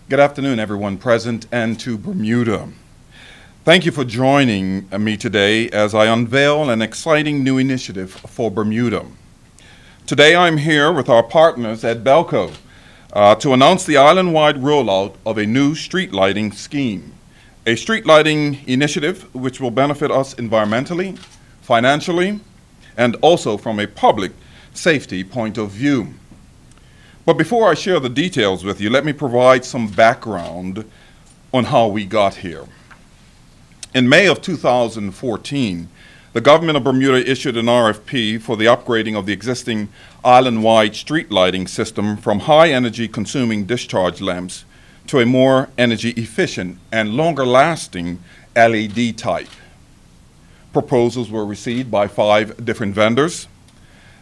Good afternoon, everyone present and to Bermuda. Thank you for joining me today as I unveil an exciting new initiative for Bermuda. Today I'm here with our partners at Belco to announce the island-wide rollout of a new street lighting scheme. A street lighting initiative which will benefit us environmentally, financially, and also from a public safety point of view. But before I share the details with you, let me provide some background on how we got here. In May of 2014, the government of Bermuda issued an RFP for the upgrading of the existing island-wide street lighting system from high-energy consuming discharge lamps to a more energy-efficient and longer-lasting LED type. Proposals were received by 5 different vendors,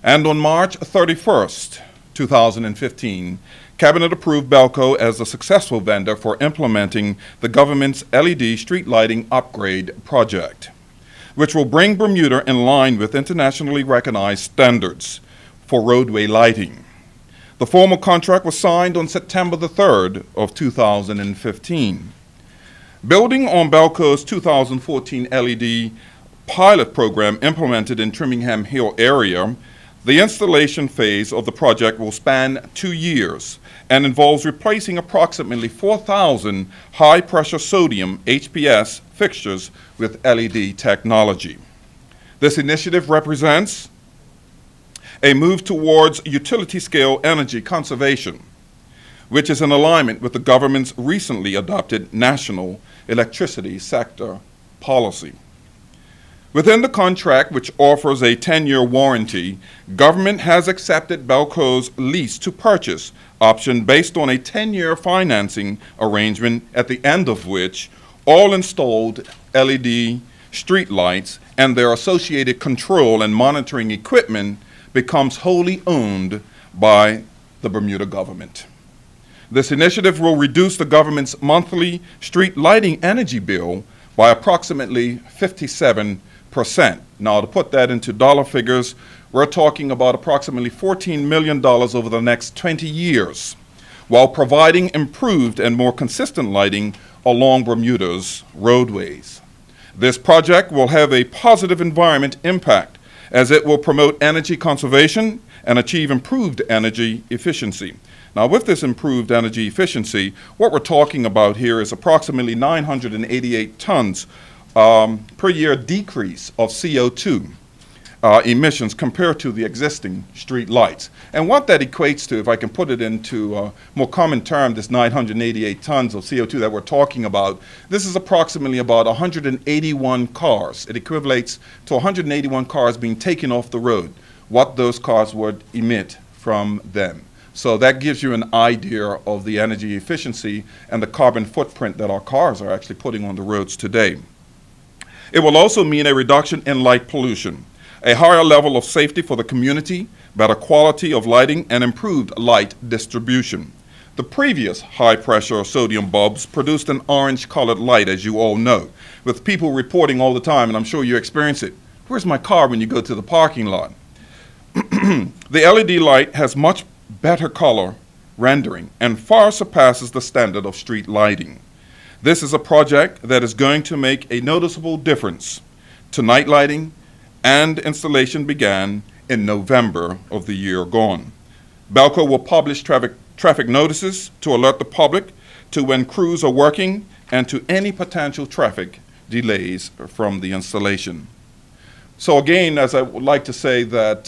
and on March 31st, 2015, Cabinet approved Belco as a successful vendor for implementing the government's LED street lighting upgrade project, which will bring Bermuda in line with internationally recognized standards for roadway lighting. The formal contract was signed on September the 3rd of 2015. Building on Belco's 2014 LED pilot program implemented in Trimingham Hill area, the installation phase of the project will span 2 years and involves replacing approximately 4,000 high-pressure sodium HPS fixtures with LED technology. This initiative represents a move towards utility-scale energy conservation, which is in alignment with the government's recently adopted national electricity sector policy. Within the contract, which offers a 10-year warranty, government has accepted Belco's lease to purchase option based on a 10-year financing arrangement, at the end of which all installed LED street lights and their associated control and monitoring equipment becomes wholly owned by the Bermuda government. This initiative will reduce the government's monthly street lighting energy bill by approximately 57%. Now, to put that into dollar figures, we're talking about approximately $14 million over the next 20 years, while providing improved and more consistent lighting along Bermuda's roadways. This project will have a positive environment impact as it will promote energy conservation and achieve improved energy efficiency. Now, with this improved energy efficiency, what we're talking about here is approximately 988 tons per year decrease of CO2 emissions compared to the existing street lights. And what that equates to, if I can put it into a more common term, this 988 tons of CO2 that we're talking about, this is approximately about 181 cars. It equates to 181 cars being taken off the road, what those cars would emit from them. So that gives you an idea of the energy efficiency and the carbon footprint that our cars are actually putting on the roads today. It will also mean a reduction in light pollution, a higher level of safety for the community, better quality of lighting, and improved light distribution. The previous high-pressure sodium bulbs produced an orange-colored light, as you all know, with people reporting all the time, and I'm sure you experience it. Where's my car when you go to the parking lot? The LED light has much better color rendering and far surpasses the standard of street lighting. This is a project that is going to make a noticeable difference to night lighting, and installation began in November of the year gone. Belco will publish traffic notices to alert the public to when crews are working and to any potential traffic delays from the installation. So again, as I would like to say that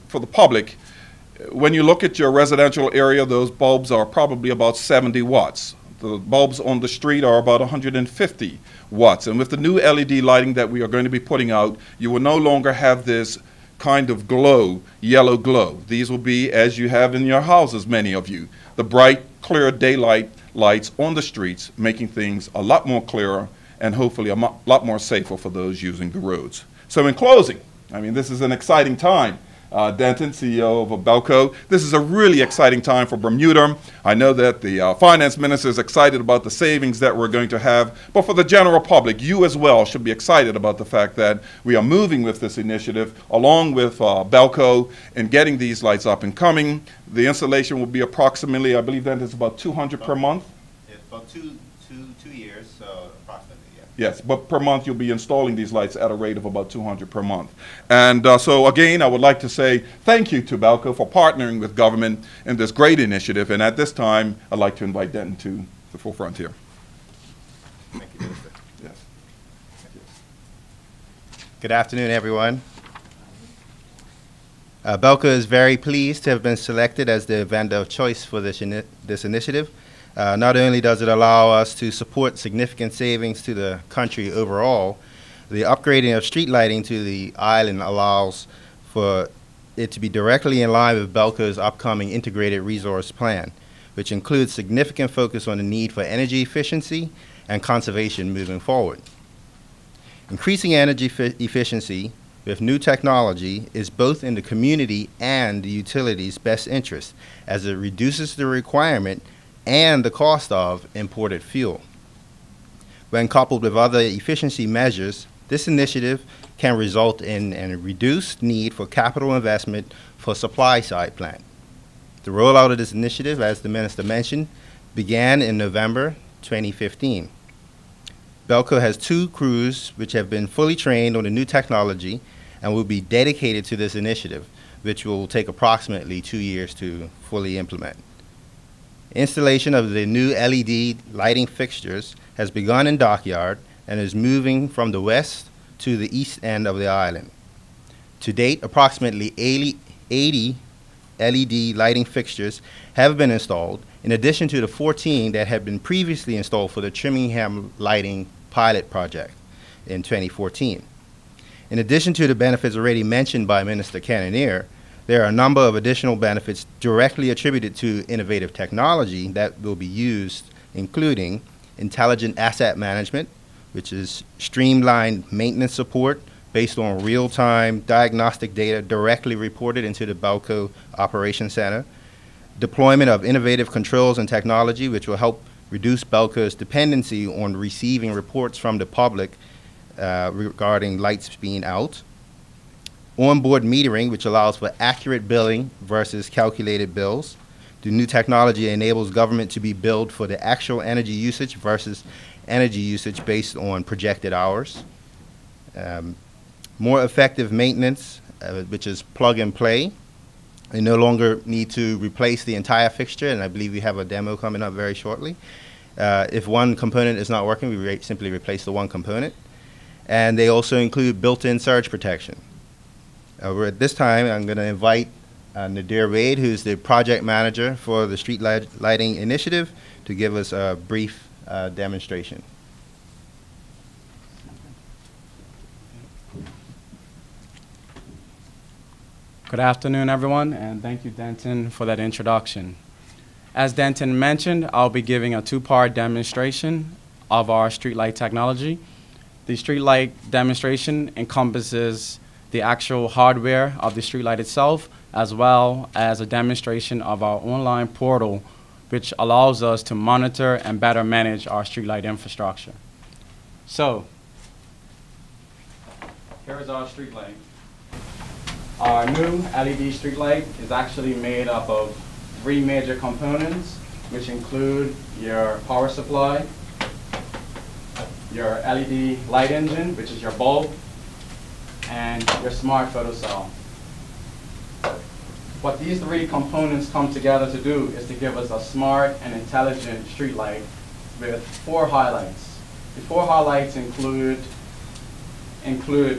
for the public, when you look at your residential area, those bulbs are probably about 70 watts. The bulbs on the street are about 150 watts. And with the new LED lighting that we are going to be putting out, you will no longer have this kind of glow, yellow glow. These will be, as you have in your houses, many of you, the bright, clear daylight lights on the streets, making things a lot more clearer and hopefully a lot more safer for those using the roads. So in closing, I mean, this is an exciting time. Denton, CEO of Belco. This is a really exciting time for Bermuda. I know that the finance minister is excited about the savings that we're going to have, but for the general public, you as well should be excited about the fact that we are moving with this initiative along with Belco in getting these lights up and coming. The installation will be approximately, I believe that is about 200 per month. About two years, so approximately, yeah. Yes, but per month you'll be installing these lights at a rate of about 200 per month. And so again, I would like to say thank you to Belco for partnering with government in this great initiative. And at this time, I'd like to invite Denton to the forefront here. Thank you, Minister. Yes. Thank you. Good afternoon, everyone. Belco is very pleased to have been selected as the vendor of choice for this initiative. Not only does it allow us to support significant savings to the country overall, the upgrading of street lighting to the island allows for it to be directly in line with Belco's upcoming integrated resource plan, which includes significant focus on the need for energy efficiency and conservation moving forward. Increasing energy efficiency with new technology is both in the community and the utility's best interest, as it reduces the requirement and the cost of imported fuel. When coupled with other efficiency measures, this initiative can result in a reduced need for capital investment for supply-side plant. The rollout of this initiative, as the Minister mentioned, began in November 2015. Belco has 2 crews which have been fully trained on the new technology and will be dedicated to this initiative, which will take approximately 2 years to fully implement. Installation of the new LED lighting fixtures has begun in Dockyard and is moving from the west to the east end of the island. To date, approximately 80 LED lighting fixtures have been installed, in addition to the 14 that had been previously installed for the Trimmingham Lighting pilot project in 2014. In addition to the benefits already mentioned by Minister Cannonier, there are a number of additional benefits directly attributed to innovative technology that will be used, including intelligent asset management, which is streamlined maintenance support based on real-time diagnostic data directly reported into the Belco Operations Center, deployment of innovative controls and technology, which will help reduce Belco's dependency on receiving reports from the public regarding lights being out, onboard metering, which allows for accurate billing versus calculated bills. The new technology enables government to be billed for the actual energy usage versus energy usage based on projected hours. More effective maintenance, which is plug and play. They no longer need to replace the entire fixture, and I believe we have a demo coming up very shortly. If one component is not working, we simply replace the one component. And they also include built-in surge protection. At this time, I'm going to invite Nadir Wade, who's the project manager for the Street Lighting Initiative, to give us a brief demonstration. Good afternoon, everyone, and thank you, Denton, for that introduction. As Denton mentioned, I'll be giving a 2-part demonstration of our streetlight technology. The streetlight demonstration encompasses the actual hardware of the streetlight itself, as well as a demonstration of our online portal, which allows us to monitor and better manage our streetlight infrastructure. So, here is our streetlight. Our new LED streetlight is actually made up of 3 major components, which include your power supply, your LED light engine, which is your bulb, and your smart photocell. What these 3 components come together to do is to give us a smart and intelligent streetlight with 4 highlights. The 4 highlights include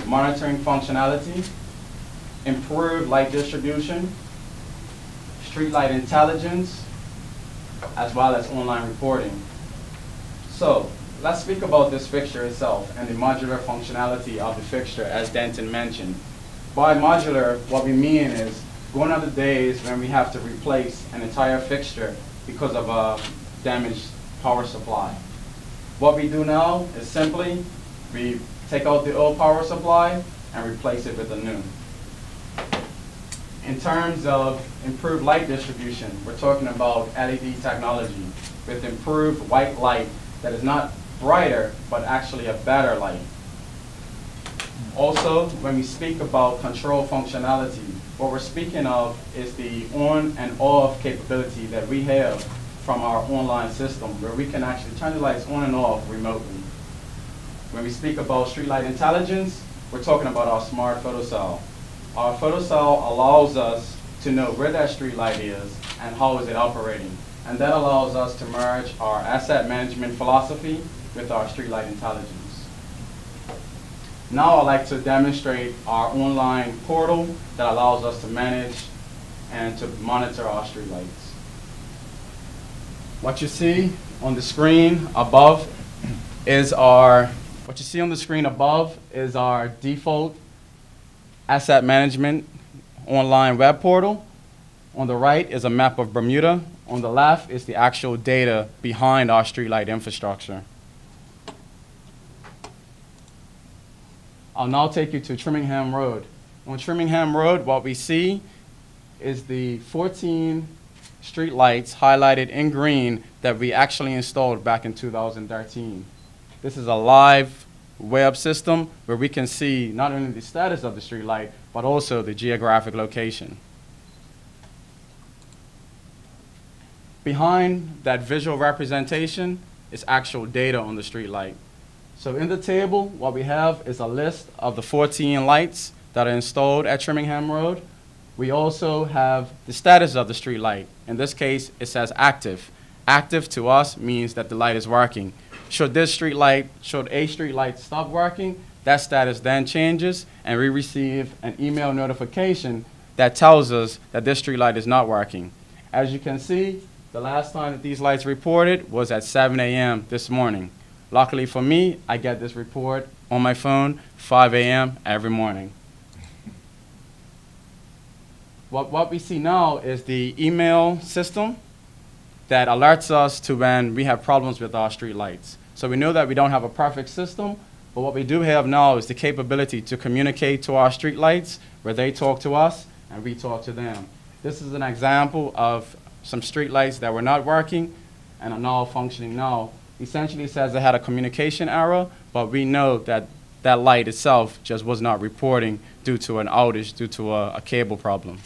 monitoring functionality, improved light distribution, streetlight intelligence, as well as online reporting. So, let's speak about this fixture itself and the modular functionality of the fixture, as Denton mentioned. By modular, what we mean is gone are the days when we have to replace an entire fixture because of a damaged power supply. What we do now is simply we take out the old power supply and replace it with a new. In terms of improved light distribution, we're talking about LED technology with improved white light that is not brighter, but actually a better light. Also, when we speak about control functionality, what we're speaking of is the on and off capability that we have from our online system where we can actually turn the lights on and off remotely. When we speak about streetlight intelligence, we're talking about our smart photocell. Our photocell allows us to know where that streetlight is and how is it operating. And that allows us to merge our asset management philosophy with our streetlight intelligence. Now I'd like to demonstrate our online portal that allows us to manage and to monitor our streetlights. What you see on the screen above is our default asset management online web portal. On the right is a map of Bermuda. On the left is the actual data behind our streetlight infrastructure. I'll now take you to Trimmingham Road. On Trimmingham Road, what we see is the 14 streetlights highlighted in green that we actually installed back in 2013. This is a live web system where we can see not only the status of the streetlight, but also the geographic location. Behind that visual representation is actual data on the streetlight. So in the table, what we have is a list of the 14 lights that are installed at Trimmingham Road. We also have the status of the streetlight. In this case, it says active. Active to us means that the light is working. Should a streetlight stop working, that status then changes and we receive an email notification that tells us that this streetlight is not working. As you can see, the last time that these lights reported was at 7 a.m. this morning. Luckily for me, I get this report on my phone 5 a.m. every morning. What we see now is the email system that alerts us to when we have problems with our street lights. So we know that we don't have a perfect system, but what we do have now is the capability to communicate to our street lights where they talk to us and we talk to them. This is an example of some street lights that were not working and are now functioning now. Essentially it says they had a communication error, but we know that that light itself just was not reporting due to an outage, due to a cable problem.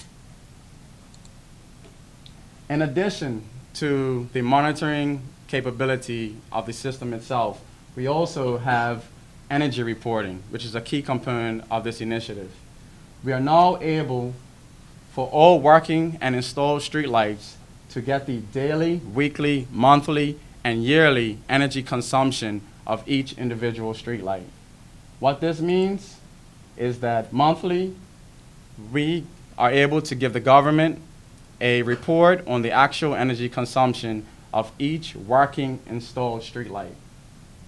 In addition to the monitoring capability of the system itself, we also have energy reporting, which is a key component of this initiative. We are now able, for all working and installed streetlights, to get the daily, weekly, monthly, and yearly energy consumption of each individual streetlight. What this means is that monthly, we are able to give the government a report on the actual energy consumption of each working installed streetlight.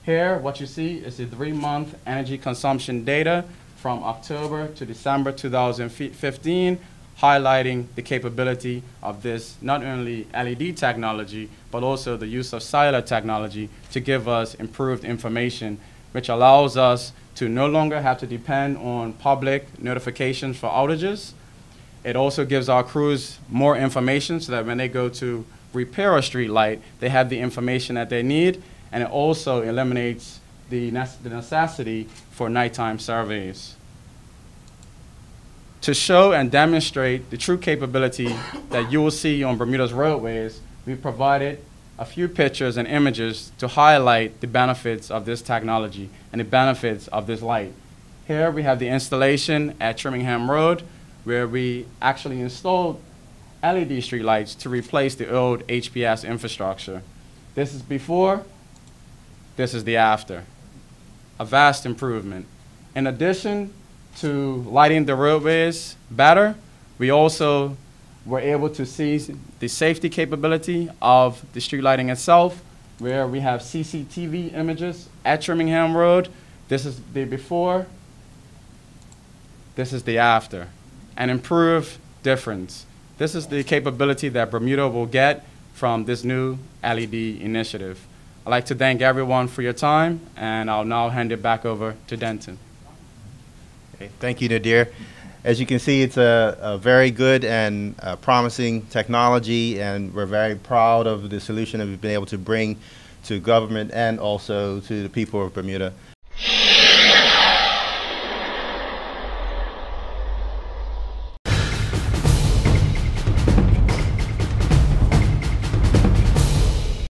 Here, what you see is the 3-month energy consumption data from October to December 2015, highlighting the capability of this not only LED technology, but also the use of cellular technology to give us improved information, which allows us to no longer have to depend on public notifications for outages. It also gives our crews more information so that when they go to repair a street light, they have the information that they need, and it also eliminates the necessity for nighttime surveys. To show and demonstrate the true capability that you will see on Bermuda's roadways, we provided a few pictures and images to highlight the benefits of this technology and the benefits of this light. Here we have the installation at Trimmingham Road, where we actually installed LED streetlights to replace the old HPS infrastructure. This is before, this is the after. A vast improvement. In addition to lighting the roadways better, we also were able to see the safety capability of the street lighting itself, where we have CCTV images at Trimmingham Road. This is the before, this is the after. An improved difference. This is the capability that Bermuda will get from this new LED initiative. I'd like to thank everyone for your time, and I'll now hand it back over to Denton. Okay, thank you, Nadir. As you can see, it's a very good and promising technology, and we're very proud of the solution that we've been able to bring to government and also to the people of Bermuda.